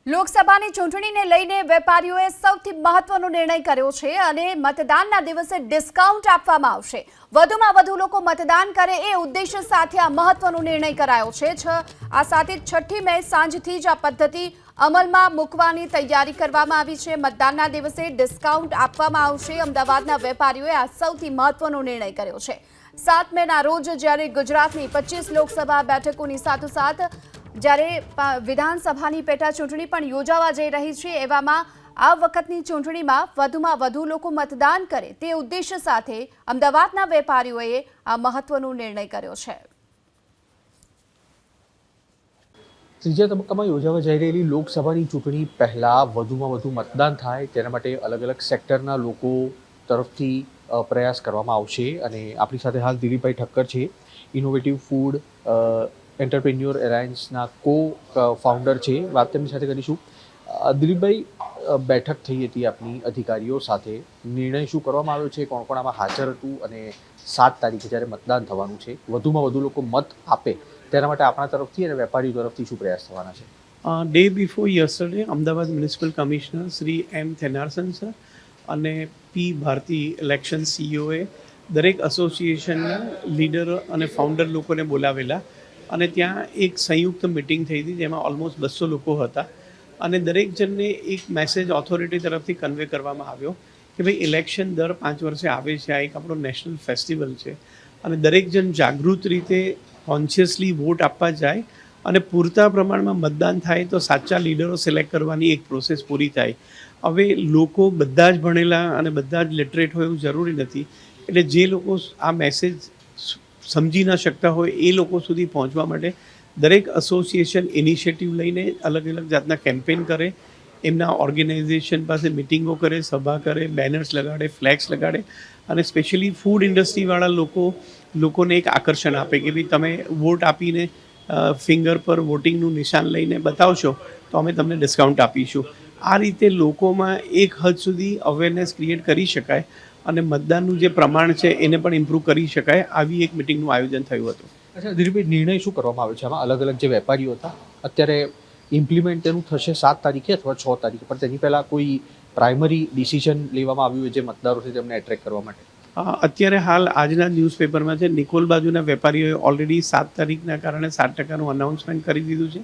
લોકસભાની ચૂંટણીને લઈને વેપારીઓએ સૌથી મહત્વનો નિર્ણય કર્યો છે અને મતદાનના દિવસે ડિસ્કાઉન્ટ આપવામાં આવશે। વધુમાં વધુ લોકો મતદાન કરે એ ઉદ્દેશ્ય સાથે આ મહત્વનો નિર્ણય કરાયો છે। આ સાથે 6ઠી મે સાંજથી જ આ પદ્ધતિ અમલમાં મૂકવાની તૈયારી કરવામાં આવી છે। મતદાનના દિવસે ડિસ્કાઉન્ટ આપવામાં આવશે। અમદાવાદના વેપારીઓએ આ સૌથી મહત્વનો નિર્ણય કર્યો છે। 7 મેના રોજ જ્યારે ગુજરાતની 25 લોકસભા બેઠકોની સાથોસાથ જ્યારે વિધાનસભાની પેટા ચૂંટણી પણ યોજાવા જઈ રહી છે, એવામાં આ વખતની ચૂંટણીમાં વધુમાં વધુ લોકો મતદાન કરે તે ઉદ્દેશ્ય સાથે અમદાવાદના વેપારીઓએ આ મહત્વનો નિર્ણય કર્યો છે। ત્રીજા તબક્કામાં યોજાવા જઈ રહેલી લોકસભાની ચૂંટણી પહેલાં વધુમાં વધુ મતદાન થાય તેના માટે અલગ અલગ સેક્ટરના લોકો તરફથી પ્રયાસ કરવામાં આવશે અને આપણી સાથે હાલ દિલીપભાઈ ઠક્કર છે, ઇનોવેટિવ ફૂડ એન્ટરપ્રેન્યોર એલાયન્સના ફાઉન્ડર છે। વાત તેમની સાથે કરીશું। દિલીપભાઈ, બેઠક થઈ હતી આપની અધિકારીઓ સાથે, નિર્ણય શું કરવામાં આવ્યો છે, કોણ કોણ આમાં હાજર હતું અને 7 તારીખે જ્યારે મતદાન થવાનું છે વધુમાં વધુ લોકો મત આપે તેના માટે આપણા તરફથી અને વેપારીઓ તરફથી શું પ્રયાસ થવાના છે? Day before yesterday Ahmedabad municipal commissioner Shri M Thennarasan sir અને પી ભારતી ઇલેક્શન સીઈઓએ દરેક એસોસિએશનના લીડર અને ફાઉન્ડર લોકોને બોલાવેલા અને ત્યાં એક સંયુક્ત મિટિંગ થઈ હતી જેમાં ઓલમોસ્ટ 200 લોકો હતા અને દરેક જણને એક મેસેજ ઓથોરિટી તરફથી કન્વે કરવામાં આવ્યો કે ભાઈ ઇલેક્શન દર 5 વર્ષે આવે છે, આ એક આપણો નેશનલ ફેસ્ટિવલ છે અને દરેક જણ જાગૃત રીતે કોન્શિયસલી વોટ આપવા જાય અને પૂરતા પ્રમાણમાં મતદાન થાય તો સાચા લીડરો સિલેક્ટ કરવાની એક પ્રોસેસ પૂરી થાય। હવે લોકો બધા જ ભણેલા અને બધા જ લિટરેટ હોય એવું જરૂરી નથી, એટલે જે લોકો આ મેસેજ સમજી ન શકતા હોય એ લોકો સુધી પહોંચવા માટે દરેક એસોસિએશન ઇનિશિયેટિવ લઈને અલગ અલગ જાતના કેમ્પેન કરે, એમના ઓર્ગેનાઇઝેશન પાસે મિટિંગો કરે, સભા કરે, બેનર્સ લગાડે, ફ્લેગ્સ લગાડે અને સ્પેશિયલી ફૂડ ઇન્ડસ્ટ્રીવાળા લોકોને એક આકર્ષણ આપે કે ભાઈ તમે વોટ આપીને ફિંગર પર વોટિંગનું નિશાન લઈને બતાવશો તો અમે તમને ડિસ્કાઉન્ટ આપીશું। આ રીતે લોકોમાં એક હદ સુધી અવેરનેસ ક્રિએટ કરી શકાય અને મતદાનનું જે પ્રમાણ છે એને પણ ઇમ્પ્રૂવ કરી શકાય, આવી એક મિટિંગનું આયોજન થયું હતું। અચ્છા દિલીપભાઈ, નિર્ણય શું કરવામાં આવ્યો છે આમાં? અલગ અલગ જે વેપારીઓ હતા અત્યારે ઇમ્પ્લિમેન્ટ તેનું થશે 7 તારીખે અથવા 6 તારીખે, પણ તેની પહેલાં કોઈ પ્રાઇમરી ડિસિઝન લેવામાં આવ્યું હોય જે મતદારો છે તેમને એટ્રેક્ટ કરવા માટે? અત્યારે હાલ આજના ન્યૂઝપેપરમાં છે નિકોલ બાજુના વેપારીઓએ ઓલરેડી 7 તારીખના કારણે 7% અનાઉન્સમેન્ટ કરી દીધું છે